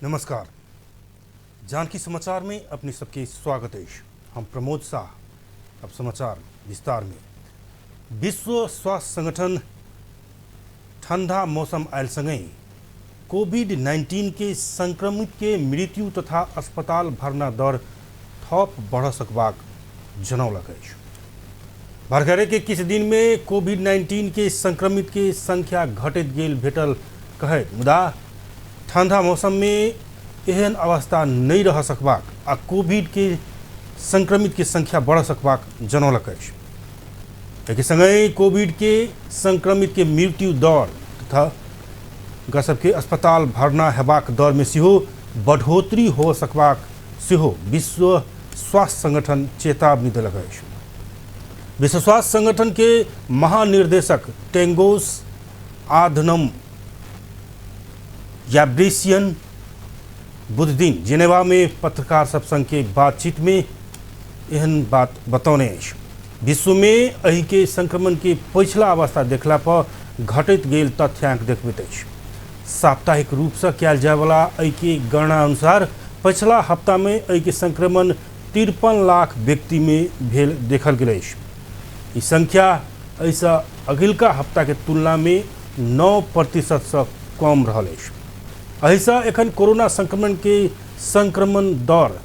नमस्कार। जानकी समाचार में अपने सबके स्वागत है। हम प्रमोद शाह। अब समाचार विस्तार में। विश्व स्वास्थ्य संगठन ठंडा मौसम आयल संगै कोविड-19 के संक्रमित के मृत्यु तथा अस्पताल भर्ना दर थप बढ़ सकबाक जनौलक अछि। भरखरे के किछु दिन में कोविड-19 के संक्रमित के संख्या घटैत गेल भेटल कहैत मुदा ठंडा मौसम में एहन अवस्था नहीं रह सकबाक आ कोविड के संक्रमित के संख्या बढ़ सकबाक जनौलक अछि। एके संगे कोविड के संक्रमित के मृत्यु दर तथा हुनका सबके अस्पताल भर्ना हेबाक दर में सेहो बढ़ोतरी हो सकबाक सेहो विश्व स्वास्थ्य संगठन चेतावनी देलक अछि। विश्व स्वास्थ्य संगठन के महानिर्देशक टेंगोस आधनम गैब्रिसियस बुध दिन जेनेवा में पत्रकार सब संग के बातचीत में एहन बात बतौने अछि। विश्व में एहि के संक्रमण के पिछला अवस्था देखला पर घटैत गेल तथ्यांक देखबैत अछि। साप्ताहिक रूप से कयल जाय वाला एहि के गणना अनुसार पिछला हफ्ता में एहि के संक्रमण 53 लाख व्यक्ति में भेल देखल गेल अछि। ई संख्या ऐसा अगिलका हफ्ता के तुलना में 9% से कम रहल अछि। ऐसा एखन कोरोना संक्रमण के संक्रमण दर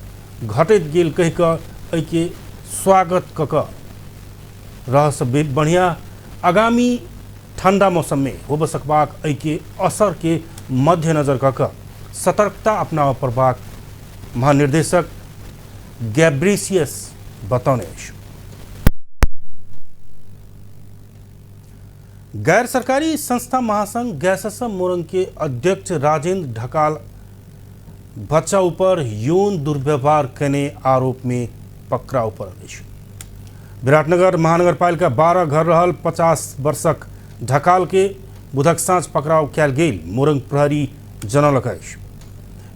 घटैत गेल कहि कऽ एहि के स्वागत कऽ कऽ रह से बढ़िया आगामी ठंडा मौसम में हो सकबाक एहि के असर के मद्देनजर कऽ कऽ सतर्कता अपनाबऽ पड़बाक महानिर्देशक गैब्रिसियस बतौने अछि। गैर सरकारी संस्था महासंघ गैससम मोरंग के अध्यक्ष राजेंद्र ढकाल बच्चा ऊपर यौन दुर्व्यवहार करने आरोप में पकड़ाव पड़ल अछि। विराटनगर महानगरपालिका 12 घर रहल 50 वर्षक ढकाल के बुधक साँझ पकड़ाव कयल गेल मोरंग प्रहरी जनौलक अछि।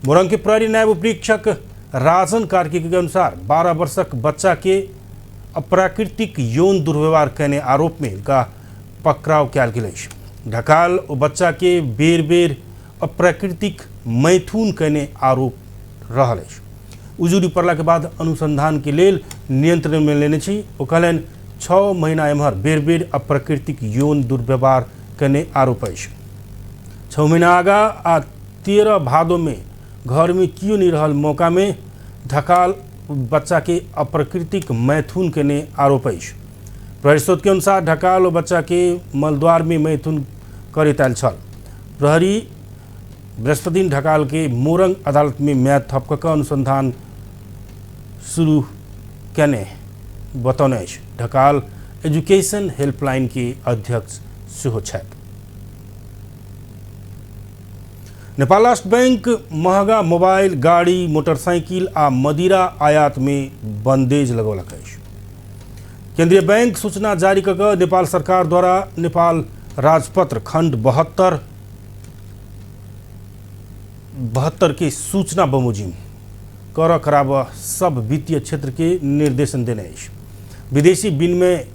मोरंग के प्रहरी नायब उपरीक्षक राजन कार्की के अनुसार 12 वर्षक बच्चा के अप्राकृतिक यौन दुर्व्यवहार करने आरोप में का पकड़ाव कयल गेल अछि। ढकाल ओ बच्चा के बेर बेर अप्राकृतिक मैथुन करने आरोप रहल अछि। उजुरी पड़ला के बाद अनुसंधान के लेल नियंत्रण में लेने छी। ओ कहलनि 6 महीना एम्हर बेर बेर अप्राकृतिक यौन दुर्व्यवहार करने आरोप अछि। 6 महीना आगा आ 13 भादो में घर में कियो नहीं रहल मौका में ढकाल बच्चा के अप्राकृतिक मैथुन करने आरोप अछि। प्रहरी सूत्र के अनुसार ढकाल और बच्चा के मलद्वार में मैथुन करैत आयल छल। प्रहरी बृहस्पति दिन ढकाल के मोरंग अदालत में म्याद थप कऽ अनुसंधान शुरू केने बतौने अछि। ढकाल एजुकेशन हेल्पलाइन के अध्यक्ष सेहो छथि। नेपाल बैंक महंगा मोबाइल, गाड़ी, मोटरसाइकिल आ मदिरा आयात में बंदेज लगौलक अछि। केंद्रीय बैंक सूचना जारी कऽ कऽ नेपाल सरकार द्वारा नेपाल राजपत्र खंड 72 के सूचना बमोजिम कर कराबऽ सब वित्तीय क्षेत्र के निर्देशन देने अछि। विदेशी विनिमय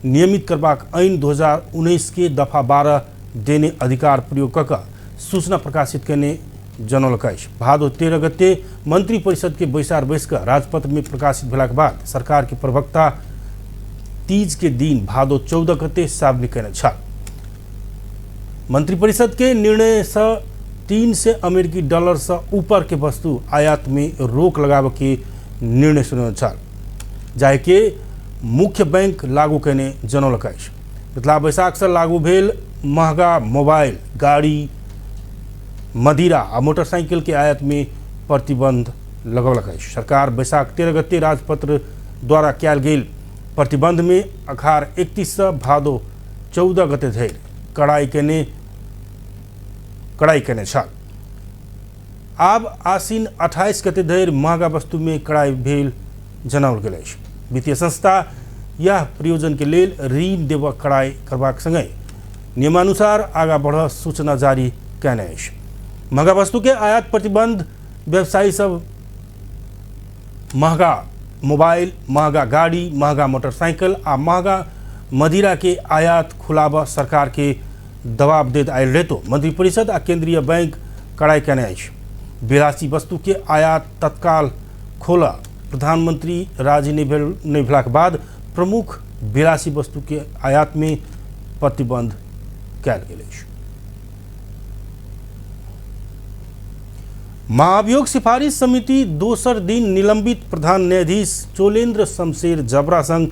नियमित करबाक ऐन 2019 के दफा 12 देने अधिकार प्रयोग कऽ कऽ सूचना प्रकाशित करने जनौलक अछि। भादो 13 गते मंत्री परिषद के बैसार बैस कऽ राजपत्र में प्रकाशित भेलाक बाद सरकार के प्रवक्ता तीज के दिन भादो 14 गते सार्वजनिक कयने छल। मंत्रिपरिषद के निर्णय से 3 से अमेरिकी डॉलर से ऊपर के वस्तु आयात में रोक लगाबे के निर्णय सुनेने छल, जाहि के मुख्य बैंक लागू कयने जनौलक अछि। पिछला बैसाख से लागू भेल महंगा मोबाइल, गाड़ी, मदिरा आ मोटरसाइकिल के आयात में प्रतिबंध लगौलक अछि। सरकार बैसाख 13 गते राजपत्र द्वारा कयल गेल प्रतिबंध में अखाड़ 31 से भादो 14 गते धरि कड़ाई केने छल। आब आसीन 28 गते धरि महंगा वस्तु में कड़ाई भेल जनाओल गेल अछि। वित्तीय संस्था यह प्रयोजन के लेल ऋण देबऽ कड़ाई करबाक संगे नियमानुसार आगा बढ़ सूचना जारी कयने अछि। महंगा वस्तु के आयात प्रतिबंध व्यवसायी सब महंगा मोबाइल, महंगा गाड़ी, महंगा मोटरसाइकिल आ महंगा मदिरा के आयात खुलाबऽ सरकार के दबाव दैत आयल रहितो मंत्रिपरिषद आ केंद्रीय बैंक कड़ाई कयने अछि। 82 वस्तु के आयात तत्काल खोला। प्रधानमंत्री राजी नहीं भेला के बाद प्रमुख 82 वस्तु के आयात में प्रतिबंध कयल गेल अछि। महाभियोग सिफारिश समिति दोसर दिन निलंबित प्रधान न्यायाधीश चोलेन्द्र शमशेर जबरा संग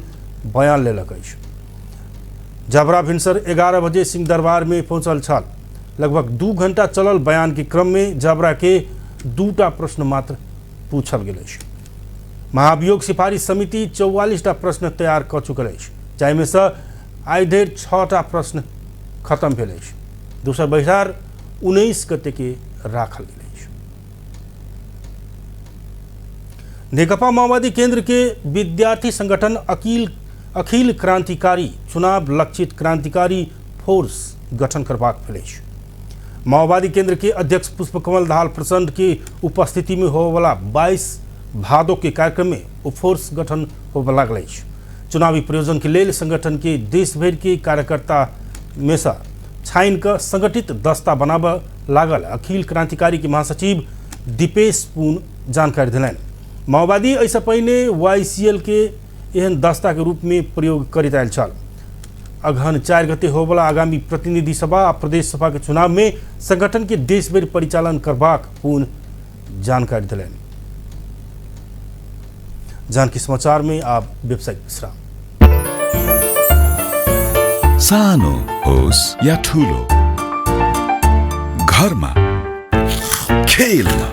बयान लेलक अछि। जबरा भिनसर 11 बजे सिंहदरबार में पहुंचल छल। लगभग 2 घंटा चलल बयान के क्रम में जबरा के 2टा प्रश्न मात्र पूछल गेल अछि। महाभियोग सिफारिश समिति 44टा प्रश्न तैयार कर चुकल अछि, जाहिमे से आइ धरि 6टा प्रश्न खत्म भेल अछि। दोसर बैसार 19 गते के राखल गेल अछि। नेकपा माओवादी केंद्र के विद्यार्थी संगठन अखिल क्रांतिकारी चुनाव लक्षित क्रांतिकारी फोर्स गठन करबाक भेल अछि। माओवादी केंद्र के अध्यक्ष पुष्पकमल दाहाल प्रचंड के उपस्थिति में होने वाला 22 भादो के कार्यक्रम में वो फोर्स गठन होबे लागल अछि। चुनावी प्रयोजन के लेल संगठन के देश भर के कार्यकर्ता में से छाइन कर संगठित दस्ता बनाबे लागल अखिल क्रांतिकारी के महासचिव दीपेश पून जानकारी दिलनि। माओवादी ऐसा पहले YCL के एहन दस्ता के रूप में प्रयोग करैत आयल छल। अगहन 4 गते होबला आगामी प्रतिनिधि सभा आ प्रदेश सभा के चुनाव में संगठन के देश भर परिचालन करबाक पूर्ण जानकारी दिलनि। जानकी समाचार में आप व्यावसायिक विश्राम। सानो होस् या ठुलो, घरमा, खेलमा,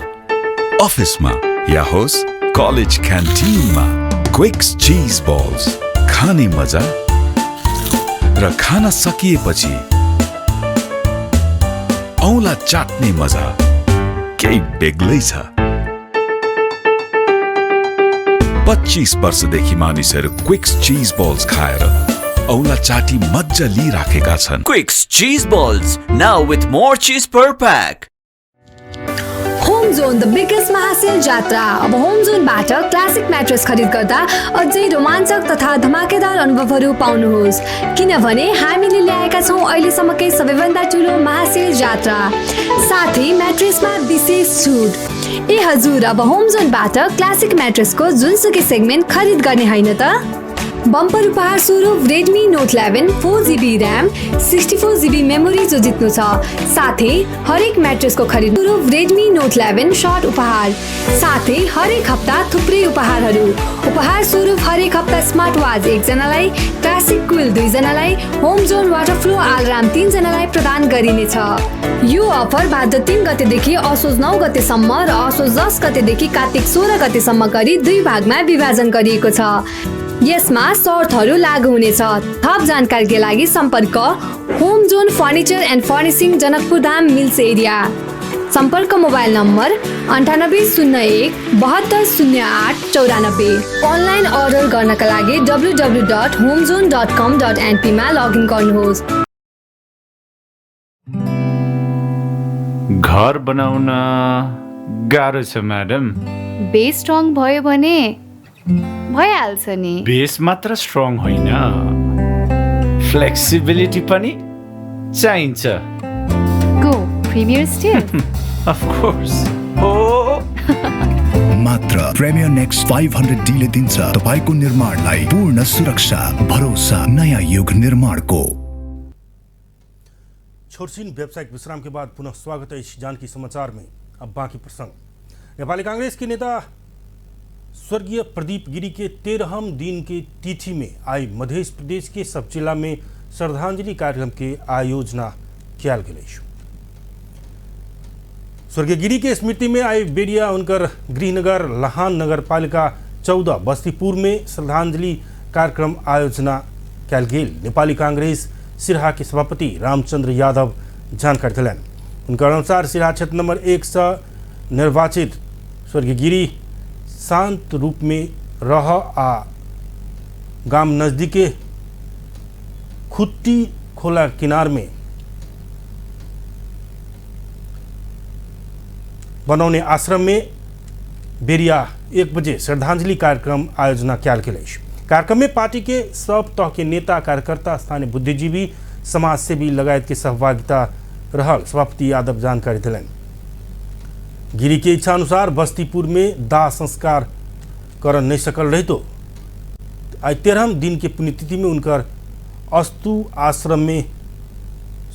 अफिसमा या होस् कलेज क्यान्टिनमा, क्विक्स चीज बल्स खाने मजा र खाना सकिएपछि औंला चाट्ने मजा केही बेग्लै छ। 25 वर्षदेखि मानिसहरू क्विक्स चीज बल्स खाएर औंला चाटी मज्जा लिइराखेका छन्। Quicks cheese balls now with more cheese per pack. Home zone the biggest महासेल जात्रा अब होम जोनबाट क्लासिक म्याट्रेस खरिद गर्दा अझै रोमाञ्चक तथा धमाकेदार अनुभवहरू पाउनुहोस्, किनभने हामीले ल्याएका छौँ अहिलेसम्मकै सबैभन्दा ठुलो महासेल जात्रा, साथै म्याट्रेसमा विशेष छुट। ए हजुर, अब होम जोनबाट क्लासिक म्याट्रेसको जुनसुकै सेगमेन्ट खरिद गर्ने होइन त। बम्पर उपहार स्वरूप Redmi Note 11 4GB RAM 64GB memory जो जित्नु छ, साथै हरेक म्याट्रेसको खरिद स्वरूप Redmi Note 11 सर्ट उपहार, साथै हरेक हप्ता थुप्रै उपहारहरू। उपहार स्वरूप हरेक हप्ता स्मार्ट वाच 1 जनालाई, क्लासिक कुल 2 जनालाई, home zone water flow alarm 3 जनालाई प्रदान गरिनेछ। यो अफर भाद्र 3 गतेदेखि असोज 9 गतेसम्म र असोज 10 गतेदेखि कार्तिक 16 गतेसम्म गरी 2 भागमा विभाजन गरिएको छ। यसमा शर्तहरू लागू हुनेछ। थप जानकारीका लागि सम्पर्क home zone furniture end furnishing Janakpur Dham mills area. सम्पर्क मोबाइल नम्बर 9801 7208 94। अनलाइन अर्डर गर्नका लागि www.homezone.com.np मा लगइन गर्नुहोस्। घर बनाउन गाह्रो छ म्याडम। बेस स्ट्रङ भयो भने भइहाल्छ नि। बेस मात्र स्ट्रङ होइन, फ्लेक्सिबिलिटी पनि चाहिन्छ। गो प्रिमियर स्टिल अफ कोर्स हो। मात्र प्रिमियर नेक्स्ट 500D ले दिन्छ तपाईको निर्माणलाई पूर्ण सुरक्षा, भरोसा, नयाँ युग निर्माणको। छोटसिन व्यावसायिक विश्राम के बाद पुनः स्वागत है जानकी समाचार में। अब बाकी प्रसंग। नेपाली कांग्रेस के नेता स्वर्गीय प्रदीप गिरी के 13वें दिन की तिथि में आई मध्य प्रदेश के सब जिला में श्रद्धांजलि कार्यक्रम के आयोजना किया गया। स्वर्गीय गिरी के स्मृति में आई बेरिया उनकर गृहनगर लाहान नगर पालिका 14 बस्तीपुर में श्रद्धांजलि कार्यक्रम आयोजना किया गया। नेपाली कांग्रेस सिराहा के सभापति रामचंद्र यादव जानकारी दिलन। उनका अनुसार सिराहा क्षेत्र नंबर 1 से निर्वाचित स्वर्गीय गिरी शांत रूप में रह आ गाम नजदीके खुट्टी खोला किनार में बनौने आश्रम में बेरिया 1 बजे श्रद्धांजलि कार्यक्रम आयोजना किया गया। कार्यक्रम में पार्टी के सब तह के नेता कार्यकर्ता, स्थानीय बुद्धिजीवी, समाजसेवी लगायत के सहभागिता रहल सभापति यादव जानकारी दिलन। गिरी के इच्छा अनुसार बस्तीपुर में दाह संस्कार कर नहीं सकल रही तो आज 13 दिन के पुण्यतिथि में उनकर अस्तु आश्रम में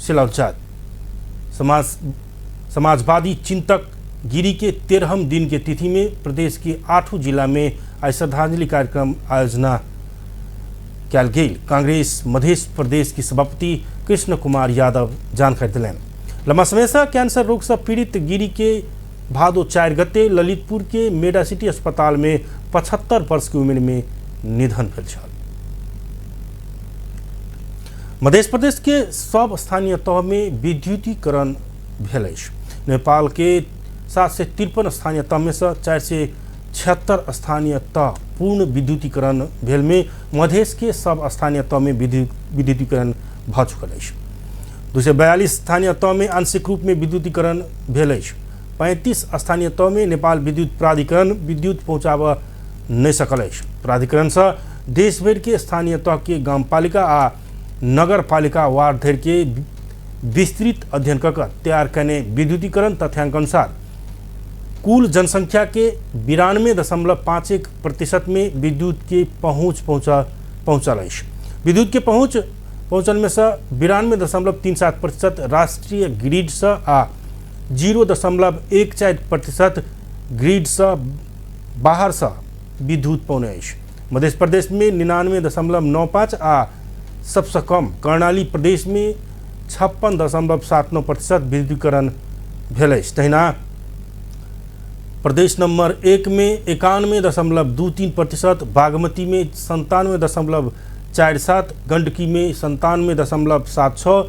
शिलान्यास। समाजवादी चिंतक गिरी के 13 दिन के तिथि में प्रदेश के 8 जिला में आज श्रद्धांजलि कार्यक्रम आयोजना कल गई। कांग्रेस मध्य प्रदेश की सभापति कृष्ण कुमार यादव जानकारी दिलन। लंबा समय से कैंसर रोग से पीड़ित गिरी के भादो 4 गते ललितपुर के मेडा सिटी अस्पताल में 75 वर्ष की उम्र में निधन भेल छल। मध्य प्रदेश के सब स्थानीय तह में विद्युतीकरण भेल अछि। नेपाल के 753 स्थानीय तह में से 476 स्थानीय तह पूर्ण विद्युतीकरण भेल में मध्य के सब स्थानीय तह में विद्युतीकरण भ चुकल अछि। 242 स्थानीय तह में आंशिक रूप में विद्युतीकरण भेल अछि। 35 स्थानीय तह में नेपाल विद्युत प्राधिकरण विद्युत पहुँचाब नहीं सकल अछि। प्राधिकरण से देश भर के स्थानीय तह के गामपालिका आ नगर पालिका वार्ड धर के विस्तृत अध्ययन कर तैयार करने विद्युतीकरण तथ्यांक अनुसार कुल जनसंख्या के 92.51% में विद्युत के पहुँचल अछि। विद्युत के पहुँचल में से 92.37% राष्ट्रीय ग्रिड से आ 0.14% ग्रिड से बाहर से विद्युत पौने अछि। मध्य प्रदेश में 99.95 आ सबसे कम कर्णाली प्रदेश में 56.79% विद्युतीकरण भेल अछि। तहिना प्रदेश नंबर 1 में 91.23%, बागमती में 97.47, गंडकी में 97.76,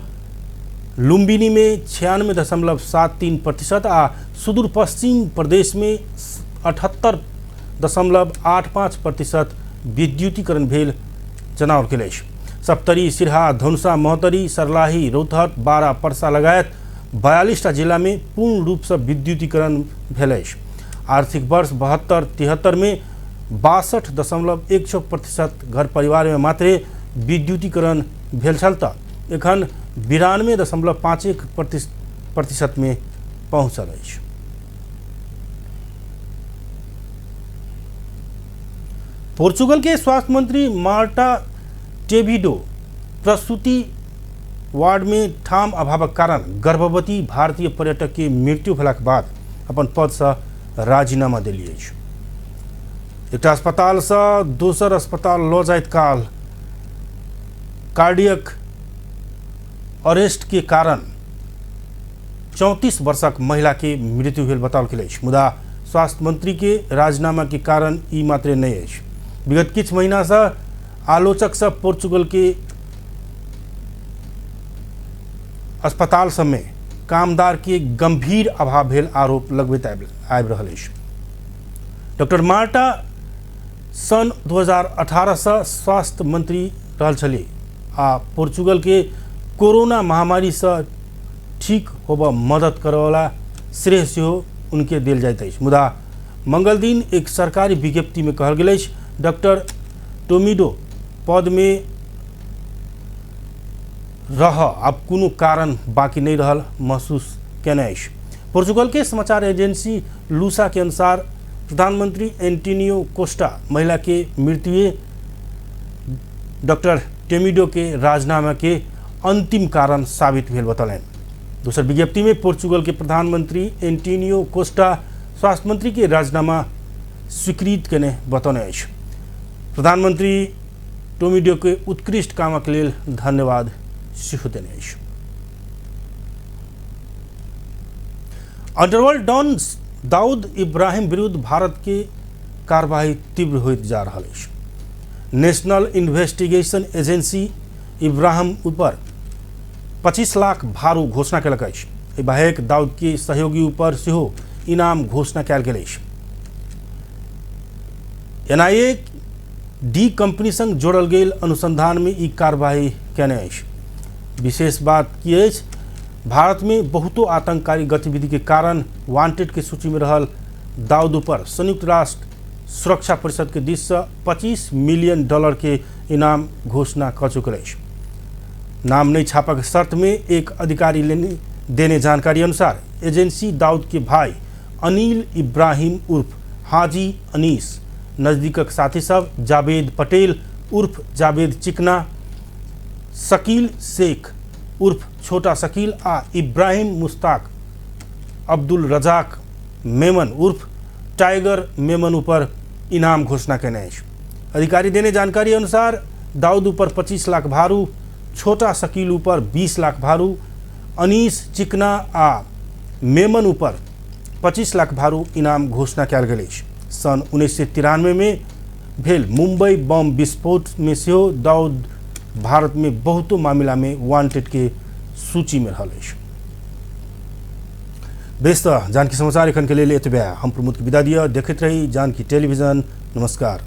लुम्बिनी में 96.73% आ सुदूर पश्चिम प्रदेश में 78.85% विद्युतीकरण भेल जनावर गेल अछि। सप्तरी, सिरहा, धनुषा, महोत्तरी, सर्लाही, रौतहट, बारा, पर्सा लगायत 42 जिला में पूर्ण रूप से विद्युतीकरण भेल अछि। आर्थिक वर्ष 72-73 में 62.1% घर परिवार में मात्र विद्युतीकरण भेल छल त एखन 92.51% में पहुँचल अछि। पोर्चुगल के स्वास्थ्य मंत्री मार्टा टेविडो प्रसूति वार्ड में ठाम अभावक कारण गर्भवती भारतीय पर्यटक के मृत्यु भेलाक बाद अपन पद से राजीनामा दिली अछि। एक अस्पताल से दोसर अस्पताल ल जाइत काल कार्डियक अरेस्ट के कारण 34 वर्षक महिला के मृत्यु भेल बताओल गेल अछि। मुदा स्वास्थ्य मंत्री के राजीनामा के कारण ई मात्र नहीं अछि। विगत किछ महीना से आलोचक सब पोर्चुगल के अस्पताल सब में कामदार के गंभीर अभाव भेल आरोप लगबैत आबि रहल अछि। डॉक्टर मार्टा सन 2018 से स्वास्थ्य मंत्री रहल छली आ पोर्चुगल के कोरोना महामारी से ठीक होब मदद करवाला श्रेय सेहो उनके देल जाइत अछि। मुदा मंगल दिन एक सरकारी विज्ञप्ति में कहल गेल अछि डॉक्टर टोमिडो पद में रह अब कोनो कारण बाकी नहीं रहल महसूस केने अछि। पोर्चुगल के समाचार एजेंसी लूसा के अनुसार प्रधानमंत्री एंटोनियो कोस्टा महिला के मृत्यु डॉक्टर टेमिडो के राजीनामा के अंतिम कारण साबित भेल बतौलन। दूसर विज्ञप्ति में पोर्चुगल के प्रधानमंत्री एंटोनियो कोस्टा स्वास्थ्य मंत्री के राजीनामा स्वीकृत केने बतौने अछि। प्रधानमंत्री टोमिडो के उत्कृष्ट कामक लेल धन्यवाद सेहो देने अछि। अंडरवर्ल्ड डॉन दाऊद इब्राहिम विरुद्ध भारत के कार्यवाही तीव्र होइत जा रहल अछि। नेशनल इन्वेस्टिगेशन एजेंसी इब्राहिम ऊपर 25 लाख भारू घोषणा कयलक अछि। एहि बाहेक दाऊद के सहयोगी ऊपर सेहो इनाम घोषणा कयल गेल अछि। एनआईए डी कंपनी संग जोड़ल गेल अनुसंधान में ई कार्यवाही केने अछि। विशेष बात की अछि भारत में बहुतो आतंककारी गतिविधि के कारण वांटेड के सूची में रहल दाऊद पर संयुक्त राष्ट्र सुरक्षा परिषद के दिश से $25 मिलियन के इनाम घोषणा कर चुकल अछि। नाम नहीं छापक शर्त में एक अधिकारी देने जानकारी अनुसार एजेंसी दाऊद के भाई अनिल इब्राहिम उर्फ हाजी अनीस, नजदीकक साथी सब जावेद पटेल उर्फ जावेद चिकना, शकील शेख उर्फ छोटा शकील आ इब्राहिम मुस्ताक अब्दुल रजाक मेमन उर्फ टाइगर मेमन ऊपर इनाम घोषणा केने अछि। अधिकारी देने जानकारी अनुसार दाऊद ऊपर 25 लाख भारू, छोटा शकील ऊपर 20 लाख भारू, अनीस चिकना आ मेमन ऊपर 25 लाख भारू इनाम घोषणा कयल गेल अछि। सन 1993 में भेल मुंबई बम विस्फोट में सेहो दाऊद भारत में बहुतो मामला में वांटेड के सूची में रहल अछि। बेस जानकी समाचार एखन के लेल एतबे। हम प्रमोद के विदा दिया। देखैत रही जानकी टेलीविजन। नमस्कार।